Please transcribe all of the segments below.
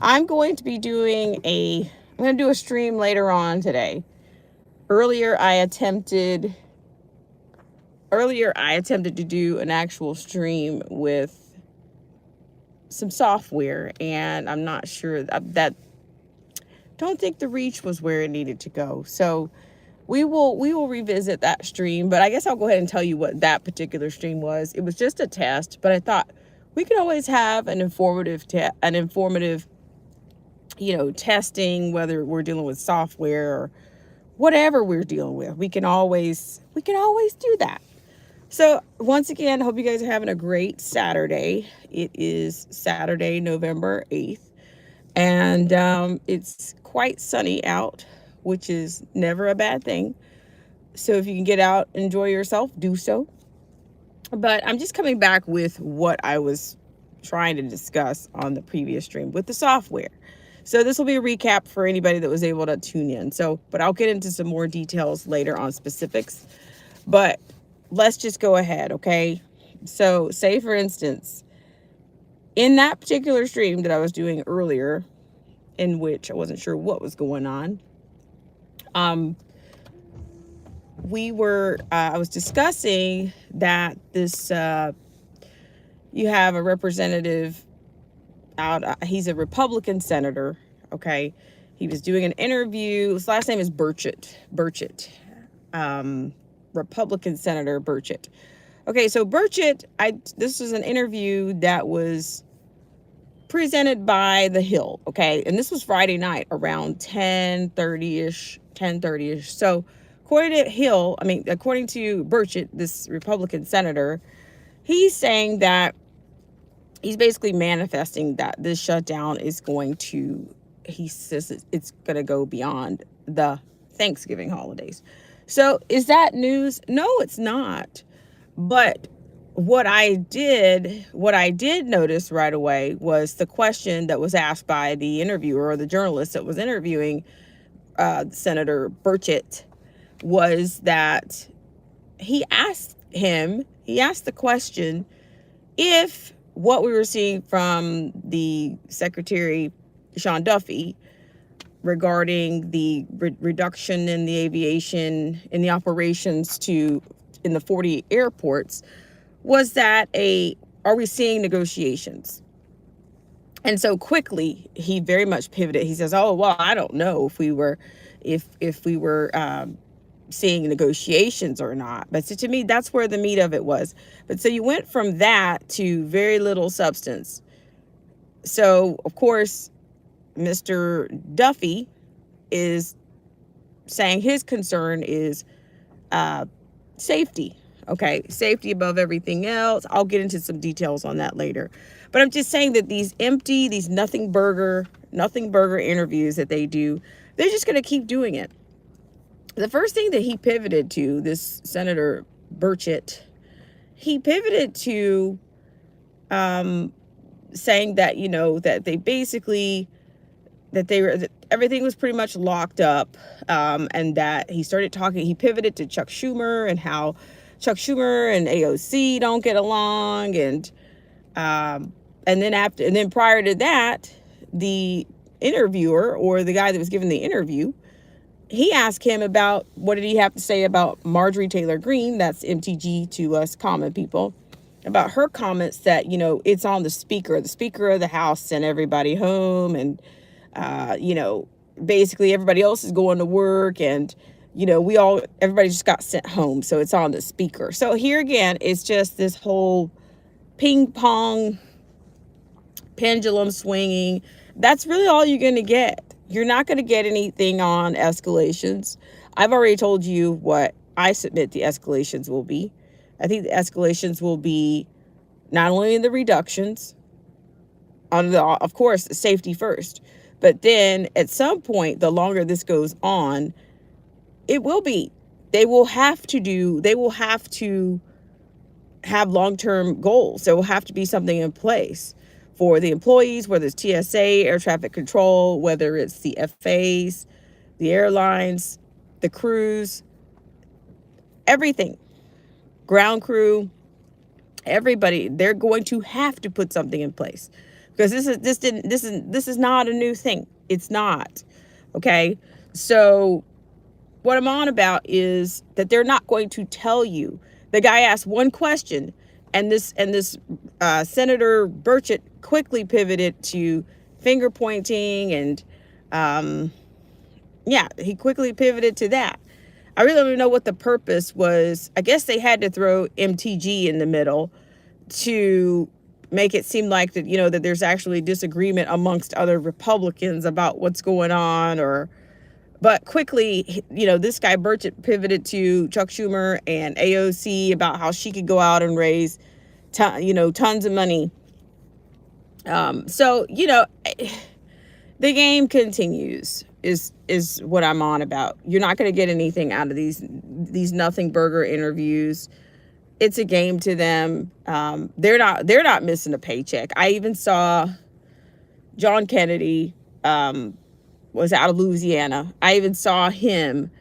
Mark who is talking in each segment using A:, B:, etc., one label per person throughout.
A: I'm going to be I'm going to do a stream later on today. Earlier, I attempted, to do an actual stream with some software, and I'm not sure that don't think the reach was where it needed to go. So we will revisit that stream, but I guess I'll go ahead and tell you what that particular stream was. It was just a test, but I thought we could always have an informative testing, whether we're dealing with software or whatever we're dealing with. We can always do that. So once again, I hope you guys are having a great Saturday. It is Saturday, November 8th, and it's quite sunny out, which is never a bad thing. So if you can get out, enjoy yourself, do so. But I'm just coming back with what I was trying to discuss on the previous stream with the software. So this will be a recap for anybody that was able to tune in. But I'll get into some more details later on specifics. But let's just go ahead, okay? So say for instance, in that particular stream that I was doing earlier, in which I wasn't sure what was going on, I was discussing that you have a representative out, he's a Republican senator, okay? He was doing an interview. His last name is Burchett, Republican Senator Burchett. Okay, so Burchett, this was an interview that was presented by The Hill, okay? And this was Friday night around 10:30-ish. So according to Burchett, this Republican senator, he's saying that he's basically manifesting that this shutdown he says it's going to go beyond the Thanksgiving holidays. So is that news? No, it's not. But what I did notice right away was the question that was asked by the interviewer, or the journalist that was interviewing Senator Burchett, was that he asked the question if what we were seeing from the Secretary Sean Duffy regarding the reduction in the operations in the 40 airports, was that are we seeing negotiations? And so quickly he very much pivoted. He says, "Oh well, I don't know if we were seeing negotiations or not." But so to me, that's where the meat of it was. But so you went from that to very little substance. So of course, Mr. Duffy is saying his concern is safety. Okay, safety above everything else. I'll get into some details on that later. But I'm just saying that these nothing burger interviews that they do, they're just going to keep doing it. The first thing that he pivoted to, this Senator Burchett, he pivoted to saying that, that they basically, that everything was pretty much locked up, and that he pivoted to Chuck Schumer and how Chuck Schumer and AOC don't get along, and then prior to that, the interviewer, or the guy that was giving the interview, he asked him about what did he have to say about Marjorie Taylor Greene, that's MTG to us common people, about her comments that, it's on the speaker of the House sent everybody home, and basically everybody else is going to work, and everybody just got sent home, so it's on the speaker. So here again, it's just this whole ping pong pendulum swinging. That's really all you're going to get. You're not going to get anything on escalations. I've already told you what I submit the escalations will be. I think the escalations will be not only in the reductions, of course, safety first, but then at some point, the longer this goes on, they will have to have long-term goals. There will have to be something in place for the employees, whether it's TSA, air traffic control, whether it's the FAs, the airlines, the crews, everything, ground crew, everybody. They're going to have to put something in place, because this is not a new thing. It's not. Okay. So what I'm on about is that they're not going to tell you. The guy asked one question, and this Senator Burchett quickly pivoted to finger pointing, and yeah, he quickly pivoted to that. I really don't even know what the purpose was. I guess they had to throw MTG in the middle to make it seem like that, that there's actually disagreement amongst other Republicans about what's going on. But quickly, this guy Burchett pivoted to Chuck Schumer and AOC about how she could go out and raise tons of money. So the game continues is what I'm on about. You're not going to get anything out of these nothing burger interviews. It's a game to them. They're not missing a paycheck. I even saw John Kennedy was out of Louisiana. I even saw him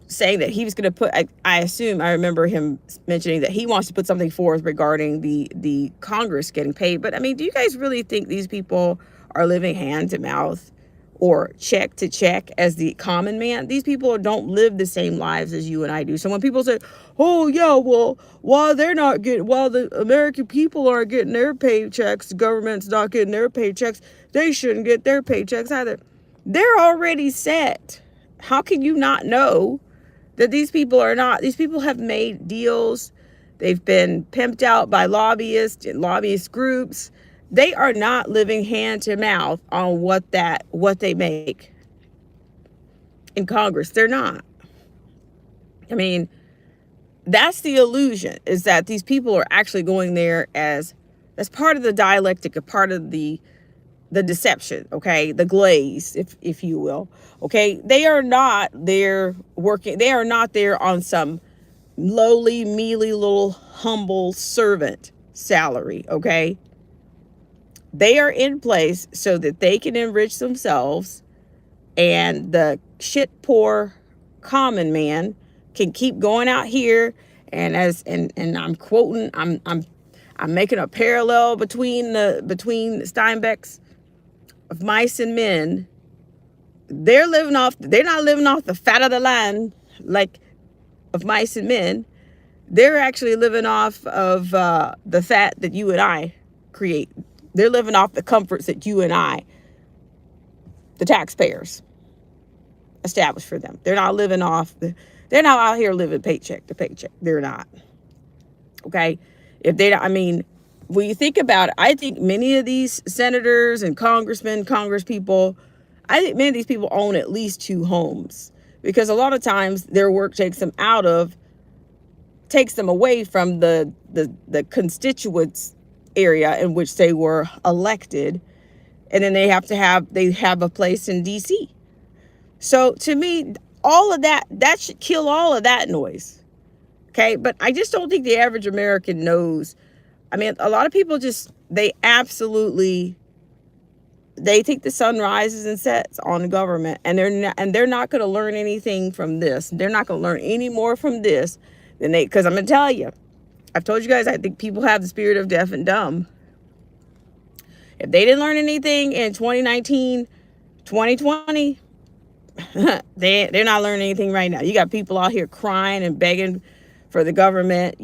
A: saying that he was going to put, I remember him mentioning that he wants to put something forth regarding the Congress getting paid. But I mean, do you guys really think these people are living hand to mouth or check to check as the common man? These people don't live the same lives as you and I do. So when people say, oh yeah, well, while the American people aren't getting their paychecks, the government's not getting their paychecks, they shouldn't get their paychecks either. They're already set. How can you not know that these people have made deals? They've been pimped out by lobbyists and lobbyist groups. They are not living hand to mouth on what they make in Congress. They're not. I mean, that's the illusion, is that these people are actually going there as part of the dialectic, a part of the deception, okay, the glaze, if you will, okay. They are not there working. They are not there on some lowly, mealy, little humble servant salary, okay. They are in place so that they can enrich themselves, and the shit poor common man can keep going out here. And I'm quoting, I'm making a parallel between Steinbeck's of Mice and Men. They're not living off the fat of the land like of Mice and Men. They're actually living off of the fat that you and I create. They're living off the comforts that you and I, the taxpayers, established for them. They're not out here living paycheck to paycheck. They're not. Okay? When you think about it, I think many of these senators and congressmen, congresspeople, I think many of these people own at least 2 homes, because a lot of times their work takes them away from the constituents area in which they were elected, and then they have a place in DC. So to me, all of that should kill all of that noise. Okay, but I just don't think the average American knows. I mean, a lot of people they think the sun rises and sets on the government, and they're not going to learn anything from this. They're not going to learn any more from this because I'm going to tell you, I've told you guys, I think people have the spirit of deaf and dumb. If they didn't learn anything in 2019, 2020, they're not learning anything right now. You got people out here crying and begging for the government.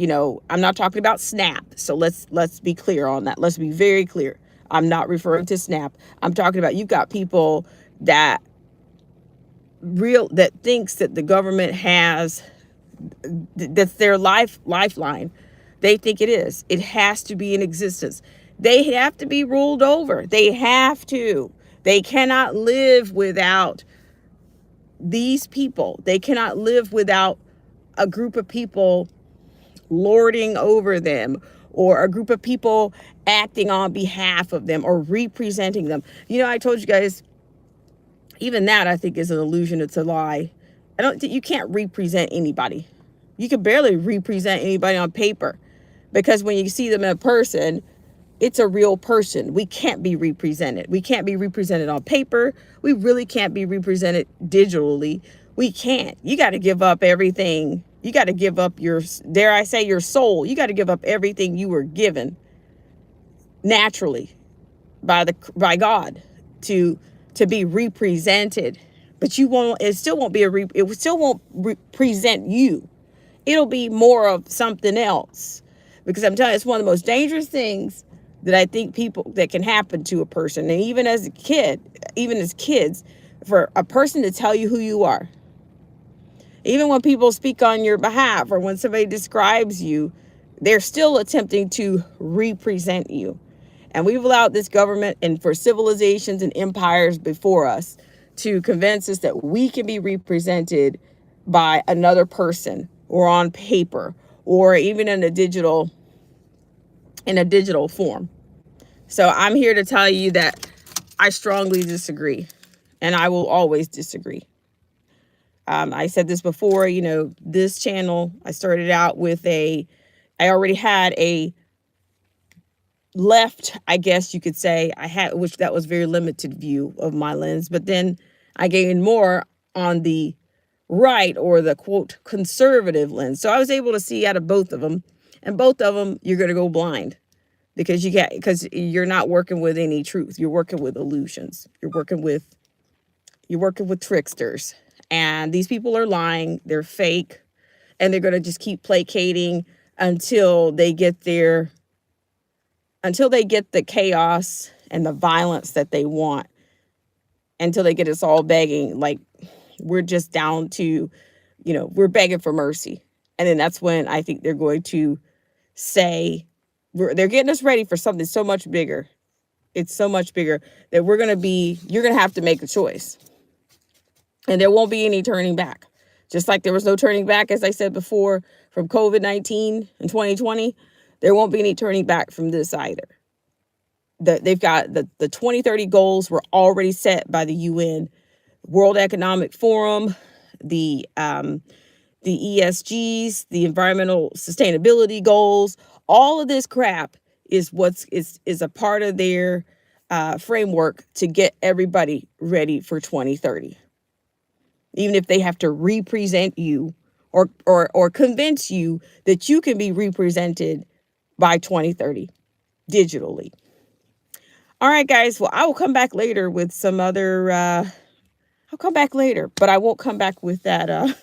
A: I'm not talking about SNAP. So let's be clear on that. Let's be very clear. I'm not referring to SNAP. I'm talking about, you've got people that thinks that the government that's their lifeline. They think it is. It has to be in existence. They have to be ruled over. They have to. They cannot live without these people. They cannot live without a group of people lording over them, or a group of people acting on behalf of them or representing them. I told you guys, even that I think is an illusion. It's a lie. You can't represent anybody. You can barely represent anybody on paper, because when you see them in person, it's a real person. We can't be represented. We can't be represented on paper. We really can't be represented digitally. We can't. You got to give up everything. You got to give up your, dare I say, your soul. You got to give up everything you were given naturally by God to be represented, but you won't. It still won't be it still won't represent you. It'll be more of something else, because I'm telling you, it's one of the most dangerous things that I think people that can happen to a person, and even as a kid, even as kids, for a person to tell you who you are. Even when people speak on your behalf or when somebody describes you, they're still attempting to represent you. And we've allowed this government and for civilizations and empires before us to convince us that we can be represented by another person or on paper or even in a digital form. So I'm here to tell you that I strongly disagree, and I will always disagree. I said this before, this channel, I started out with I already had a left, I guess you could say, which that was very limited view of my lens, but then I gained more on the right, or the quote conservative lens. So I was able to see out of both of them, and both of them, you're going to go blind because you're not working with any truth. You're working with illusions. You're working with tricksters. And these people are lying, they're fake, and they're going to just keep placating until they get the chaos and the violence that they want, until they get us all begging, like we're just down to, we're begging for mercy. And then that's when I think they're going to say, they're getting us ready for something so much bigger. It's so much bigger that you're going to have to make a choice. And there won't be any turning back. Just like there was no turning back, as I said before, from COVID-19 in 2020, there won't be any turning back from this either. They've got the 2030 goals were already set by the UN, World Economic Forum, the ESGs, the environmental sustainability goals. All of this crap is is a part of their framework to get everybody ready for 2030. Even if they have to represent you or convince you that you can be represented by 2030 digitally. All right, guys. Well, I will come back later with some other, I'll come back later, but I won't come back with that,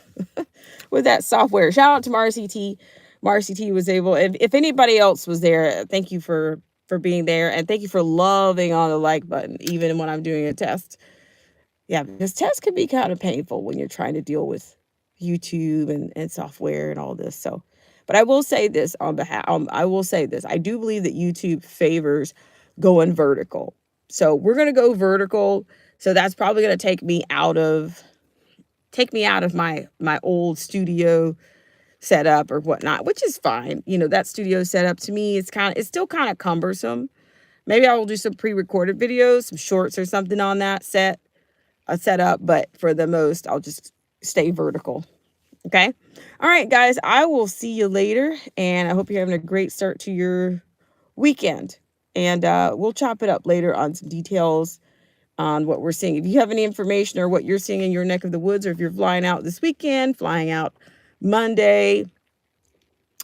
A: with that software. Shout out to Marcy T. Marcy T was able, if anybody else was there, thank you for being there. And thank you for loving on the like button, even when I'm doing a test. Yeah, because tests can be kind of painful when you're trying to deal with YouTube and software and all this. So, but I will say this I will say this. I do believe that YouTube favors going vertical. So we're going to go vertical. So that's probably going to take me out of my old studio setup or whatnot, which is fine. That studio setup to me, it's still kind of cumbersome. Maybe I will do some pre-recorded videos, some shorts or something on that set up, but for the most, I'll just stay vertical. Okay. All right, guys, I will see you later, and I hope you're having a great start to your weekend, and we'll chop it up later on some details on what we're seeing. If you have any information or what you're seeing in your neck of the woods, or if you're flying out this weekend, flying out Monday,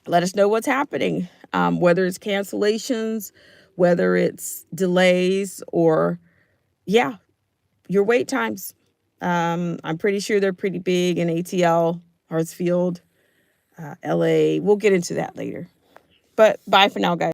A: let us know what's happening, whether it's cancellations, whether it's delays, or your wait times. I'm pretty sure they're pretty big in ATL, Hartsfield, LA. We'll get into that later. But bye for now, guys.